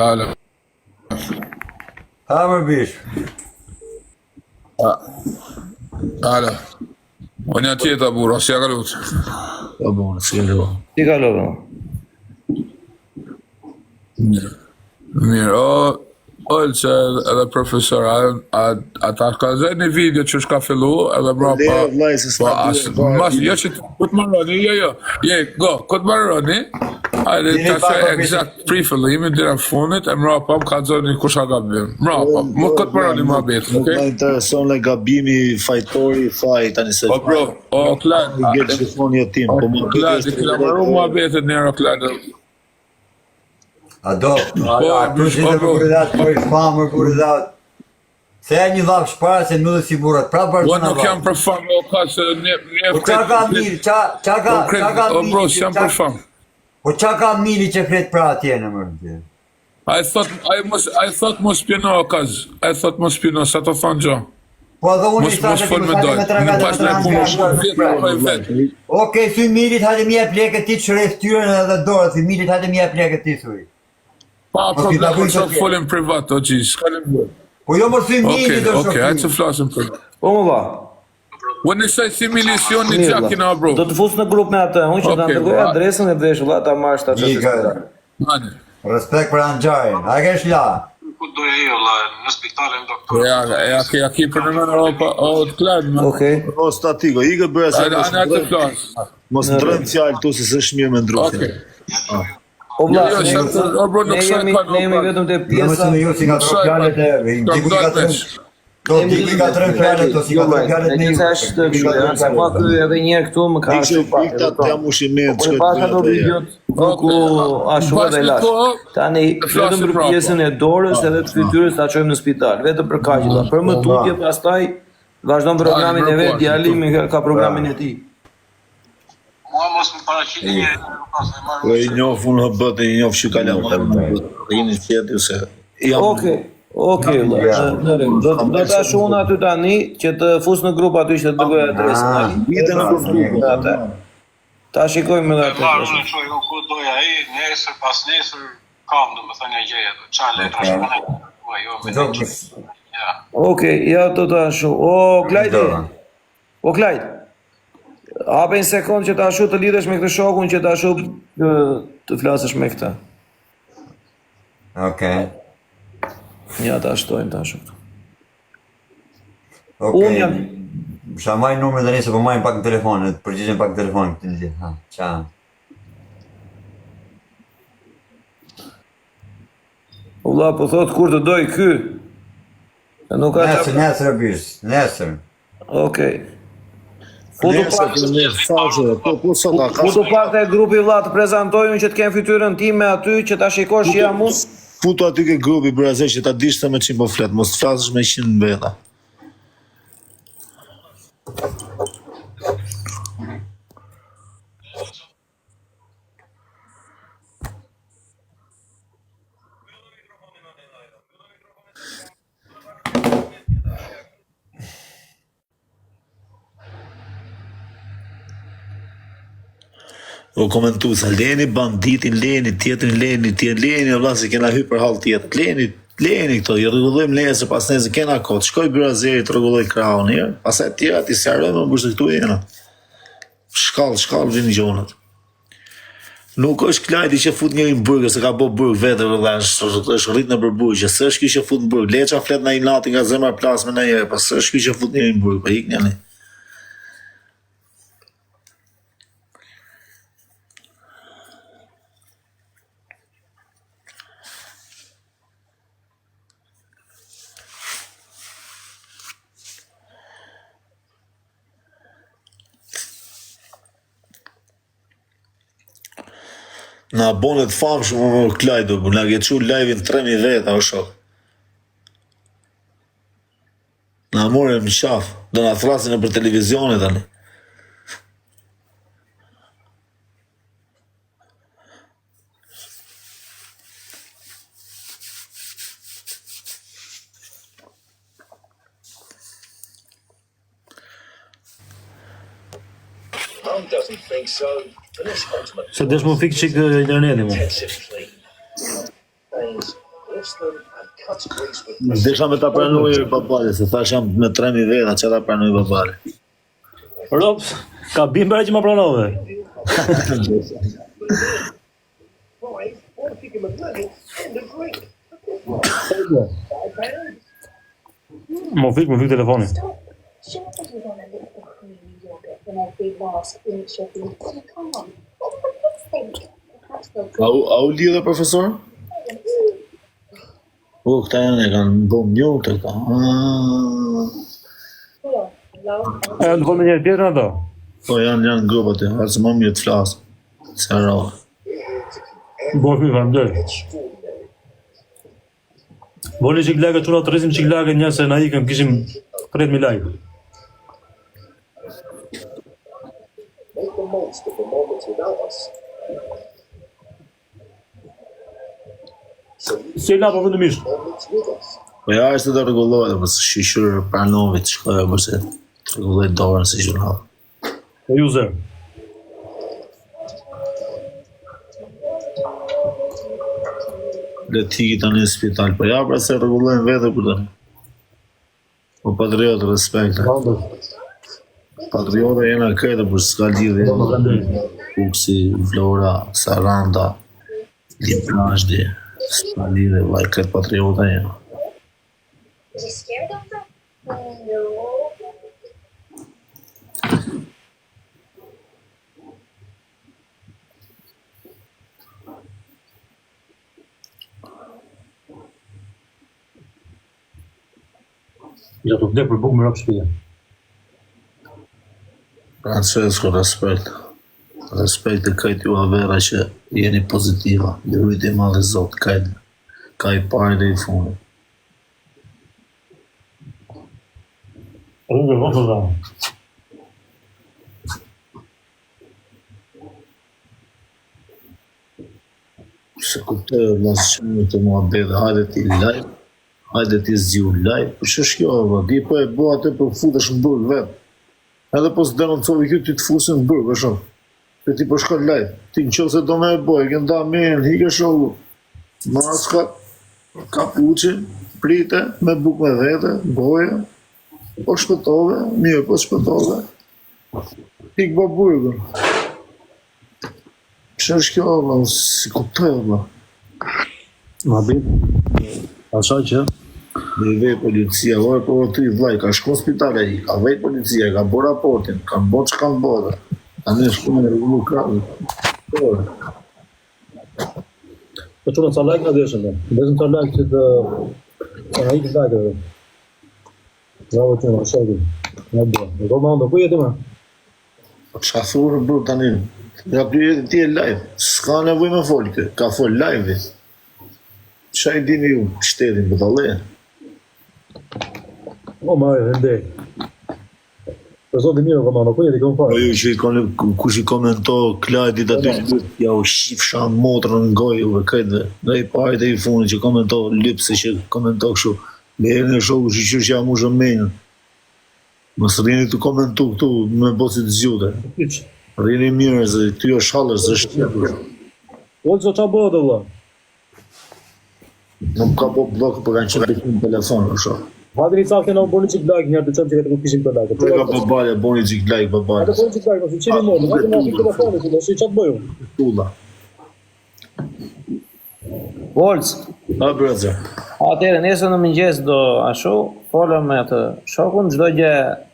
Alo. Ha më bish. Alo. Unë ja tjeta bura, si ja kalut. Po bon, si kalova. Si kalova? Mirë, që edhe profesor, ata ka zë një video që shka fillu, edhe bra pa... Vlaj, se s'na Jo që këtë marroni, jo, këtë marroni, hajde ta që exakt pre-fillimi, dira funit, e mra pa më ka zoni kusha gabim. Mra pa, më këtë marroni ma betë, okej? Më intereson le gabimi, fajtori, fajt, tani se... O bro, o Klad, Gjerë gjithmonë jetim, po më Klad, i kila marru ma betë njëra Klad. A do, a tu që të buridhat, po i famër buridhat. Se e një dhak shpara se në dhe si burat, pra bërë Unë nuk jam për famë, o ka se një... Po qa ka mili, qa ka O bro, s'jam për famë. Po qa ka mili që flet pra atje në mërë? A i thot mos pjeno, o kaz. A i thot mos pjeno, sa të thonë gjo. Po dhe unë i Mos thashe fol me dojë. Në pas në punë, vetë. Okej, thuj milit hajde mi e pleket ti të shëref tyren edhe dorë, thuj milit hajde mi e pleket ti, thuj. Pa problem, po që folim privat, o gjis, s'kalim bërë. Po jo mos thuj milit do shëref. Okej, hajtë të flasim për. Po më ba. Unë nësaj si milision një gjakina, bro. Do të fusë në grup me atë, unë që të ndërgoj adresën e dresh, vla ta marrë shta që Mani. Respekt për Anxharin, a kesh la? Ku doja jo, në spitalin doktor. Ja ki për në mënë o të kladë, man. Okej. O, statiko, i gë bërë se... Anë të flasë. Mos në drëmë fjallë tu se së shmirë me ndrufin. O vla, Jo, ne jemi vetëm të Jo më pjesa... të me ju si ka të fjallet e... Do t'i ka të rëmë fjallet, do si ka të rëmë fjallet Ne me ju. njësa është të kështu, se ma kërë edhe njerë këtu më ka Ikë që pikta të jam ushimet, Po në paka do videot ku ashtu edhe lash. Tani vetëm për pjesën e dorës edhe të fytyrës ta çojmë në spital, vetëm për kaq. Për më tutje pastaj vazhdon programin e vet, djalimi ka programin e tij. Mua mos më paraqiti një Po i njof unë hëbët e i njof që kalam jeni qetë se... Okej, do ta shohun aty tani që të fus në grup aty që të dërgoj adresën ai. Vite në grup atë. Ta shikojmë edhe atë. marrë unë që jo ku doja ai, nesër pas nesër kam domethënë një gjë atë. Çfarë letra shkruaj? Po jo me një. Ja. Okej, ja do ta shoh. O Klajt. Hape një sekund që ta shoh të lidhesh me këtë shokun që ta shoh të flasësh me këtë. Okej. Ja ta shtojmë ta shoh. Okej. Sha majnë numër dhe njëse po majnë pak në telefon, të përgjigjen pak në telefon këtë një gjithë. Qa? Ula, po thot kur të doj ky. Nesër e bish, nesër. Okej. Po Futu të pak e grupi vlla të prezantojnë që të kemë fytyrën time aty që ta shikosh që jam unë. Futu aty ke grupi brazë që ta dish se me çim po flet, mos të flasësh me 100 veta. O komentu sa leni banditin, leni tjetrin, leni valla se kena hyrë për hall tjetër. Leni këto, jo rregullojmë nesër, pas nesër kena kohë. Shkoj Brazeri të rregulloj krahun herë, pastaj tjera ti sjarojmë më burse këtu jena. Shkall vini gjonat. Nuk është Klajti që fut njëri në burg, se ka bo burg vetë, valla, është rrit në burg, që s'është ky që fut në burg. Leça flet në inati nga zemra plasme në herë, pas s'është ky që fut njëri në burg, pa ikni ani. Në abonet famë shumë Klajdo, në ke qu live-in 3000 veta, o shok. Në amore më qafë, do në thrasin e për televizionit, tani. Se desh më fikë që internetin mu. Desha me ta pranoj babale, se thash jam me 3.000 veta që ta pranoj babale. Rob, ka bimbra që ma pranove. Më fik telefoni. A u lidhe profesor? Këta janë e kanë bom një të këta. E në me njërë tjetër në to? Po janë grupat e, arë më mirë të flasë. Se arrohe. Bo fik, kam dhe. Boli qik like, quna të rrisim qik like një se na ikëm, kishim 30.000 like. Si e la përfundimisht? Po ja është të rregullohet, po së shqyqyr pranovit të shkojë përse të rregullohet dorën si gjurnal. Po ju zërë. Le t'i tani në spital, po ja pra se rregullohen vete për tani. Po patriotë respekte. Patriotë jena këtë për s'ka lidhje. Fuksi, Vlora, Saranda, Librajdi, s'ka lidhje, vaj këtë patriota jena. Is he scared of them? No. Ja të vdek për bukë më rap shpia. Francesco, respekt. Respekt e kajt ju avera që jeni pozitiva. Lërujt i madhe zot, ka i pare dhe i fundi. Rrugë, vë të dhamë. Se kuptoj vlasë që më të mua bedhe, hajde ti live, hajde ti zgju live, për që shkjo, di po e bo atë për futesh në burg vetë. Edhe po së denoncovi kjo ti të fusin në burg, e shumë. Se ti po shkon live, ti në qëllë se do me e boj, kënda men, hike shogu, maska, kapuqe, prite, me buk me vete, boje, po shpëtove, mirë po shpëtove, hik po burgën. Që është kjo, bë, si kuptoj, bë. Ma bitë, asha që? Dhe i vej policia, ojë për të i vlaj, ka shku në spitale i, ka vej policia, ka bo raportin, ka bo që kanë bërë, ka në shku në rrugë kravë. Po që në ca like në deshën, dhe. Besëm ca like që të... Ka në ikë like, dhe. Bravo që në shokin. Në bërë. Në do më ndë, ku jeti me? Qa thurë bërë tani, nga ty jeti ti e live, s'ka nevoj me folke, ka fol live-i. Qa i dini ju, shtetin për t'ale? O, ma e, ndej. Për zotë i mirë, këmano, ku jeti këmë Po farë? ju që kush i komento Klajdit aty që ja u shifsha motrën në gojë uve këtëve. Dhe i parit e i fundi që komento lypse që komento këshu. Me herën e shoku që qërë që jam u shëmenjën. Mësë rini të komentu këtu me bosit zjute. Pyç. Rini mirë, zë ty o shalër, zë shtjepër. Olë që qa bëhet, vëlla? Nuk ka po blokë për kanë qëtë në telefon, në shoh. Vadri ca kena boni qik like njërë të qëmë që këtë ku kishim të like. Për ka po balja, boni qik like për Ate balja. boni qik like, nësi qimi mori, vadri nga fi telefonit, dhe shi qatë bëju. Tulla. Volc, A brëzër. atëherë nesër në mëngjes do ashu, folëm me atë shokun, çdo gjë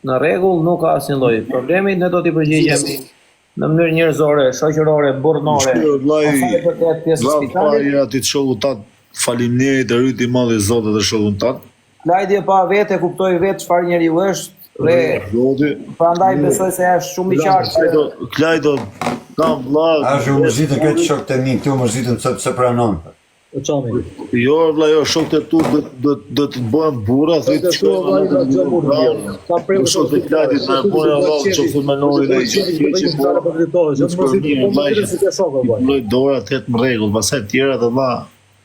në rregull, nuk ka asnjë lloj problemi, ne do t'i përgjigjemi në mënyrë njerëzore, shoqërore, burrnore. Asaj për këtë pjesë të spitalit. Vlaj ati të shoku tatë, falimnjerit e ryti madhe zotet e shokun tatë. Klajdi e pa vetë, e kuptoi vetë çfarë njeriu është dhe Zoti. prandaj besoj se është shumë i qartë. Klajdo, kam vla. Ashtë u mërzitën këtë shok të mi, këtu mërzitën se pranon. E qami. Jo, vla, jo, shok të tu do të bëhen bura, thë të shkojnë. Shok të Klajdit me bura vallë, që të menori dhe i që loj dora të jetë më regull, pasaj tjera të vla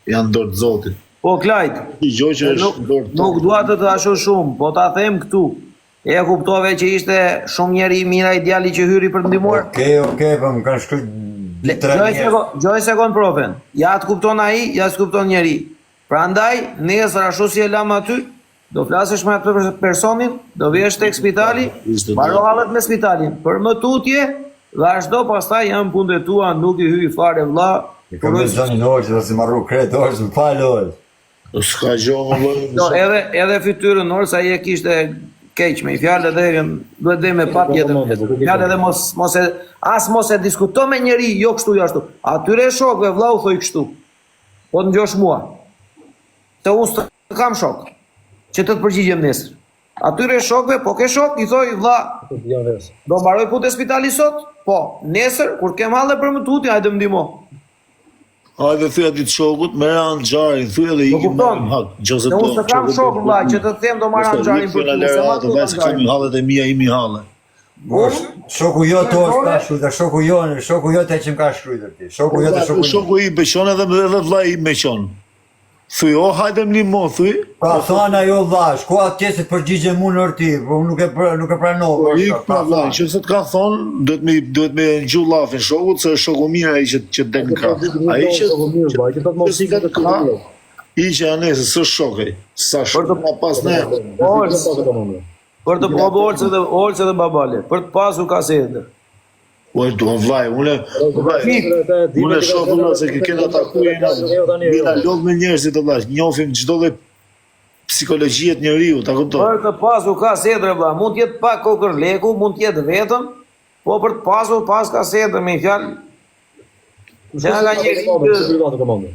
janë dorë të zotit. Po Klajd, I gjoj që është dorë të nuk dua të ashu shumë, po ta them këtu. E kuptove që ishte shumë njeri i mira ideali që hyri për të ndihmuar? Okej, po më kanë shkruajt 3 njerëz. Gjoj sekond profen. Ja të kupton ai, ja s'kupton njeri. Prandaj, nesër ashtu si e lam aty, do flasësh me atë personin, do vjesh tek spitali, mbaro hallet me spitalin. Për më tutje, vazhdo, pastaj janë punët e tua, nuk i hyj fare vlla. I kam me zonin Hoxhë, dhe si marru kret Hoxhë, më falë Hoxhë. S'ka gjohë më No, edhe fytyrën Orsa ai e kishte keq me fjalë dhe duhet dhe me pat tjetër. Fjalë dhe mos e diskuto me njeri, jo kështu jo ashtu. Atyre shokëve vllau thoj kështu. Po të ngjosh mua. Se unë s'të kam shok. Që të përgjigjem nesër. Atyre shokëve, po ke shok, i thoj vlla, do mbaroj punë te spitali sot? Po, nesër kur kem halle për më tutje, hajde më ndihmo. Hajde thyja ditë shokut, me ranë gjarin, thyja dhe ikim me hak. Ne unë të kam shok, vlla, që të them do marra gjarin për tu, se ma tu të kemi hallet e mia, imi halle. Shoku jo të është ka shkruajtur, shoku jo të që më ka shkruajtur ti. Shoku jo të shoku. Shoku i beqon edhe vlla i meqon. Thuj, o hajde më limo, thuj. Pra thana jo vlla, shko atje se përgjigje mu në ti, po nuk e pranova. Ik pra vlla, që se të ka thonë, duhet me ngju llafin shokut, se është shoku mirë ai që del në krah. Ai që si ka të krah, i që anese, së shokej. Sa shokë ma pas ne. Për të bobo Olce dhe babale, për të pasur kasetën. Oj, do vllai, unë shoh se këta takuajnë, mina lodh me njerëzit vllai, njohim çdo lloj psikologjie të njeriu, ta kupton. Për të pasur kasetën vlla, mund të jetë pa kokër leku, mund të jetë vetëm, po për të pasur pas kasetën me fjalë. Ja nga njëri.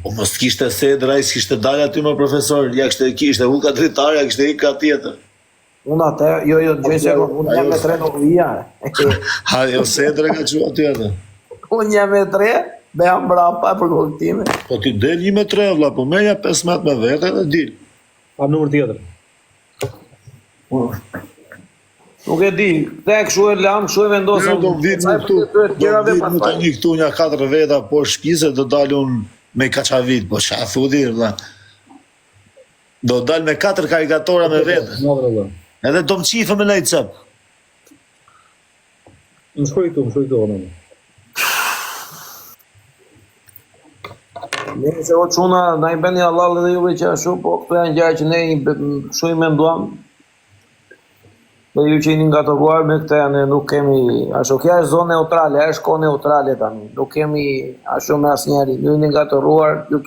Po mos kishte sedra, ai s'kishte dalë aty më profesor, ja kishte ulka dritare, ja kishte ikë tjetër. Unë atë, jo, gjëse, unë jam me 3 nuk vija. Ha, jo sedra ka që aty atë. Unë jam me 3, be jam brapa për kollektive. Po ti del 1 me 3, vlla, po merja 15 me vete dhe dil. A numër tjetër. Nuk e di, te kështu e lam, kështu e vendosëm. Do vit më këtu, tani këtu nja 4 veta, po shpise do dalun me kaçavit, po qa thudi, vlla. Do dal me 4 karikatora me vete. Edhe do më qifë me nejtë cëp. Më shkoj këtu, anë. Ne se o quna, na i beni Allah dhe juve që ashtu, po këto janë gjarë që ne shu i menduam. Dhe ju që i një ngatëruar me këte janë, nuk kemi, ashtu kja është zonë neutrale, është ko neutrale tani. Nuk kemi ashtu me asë njeri, ju i një ngatëruar, ju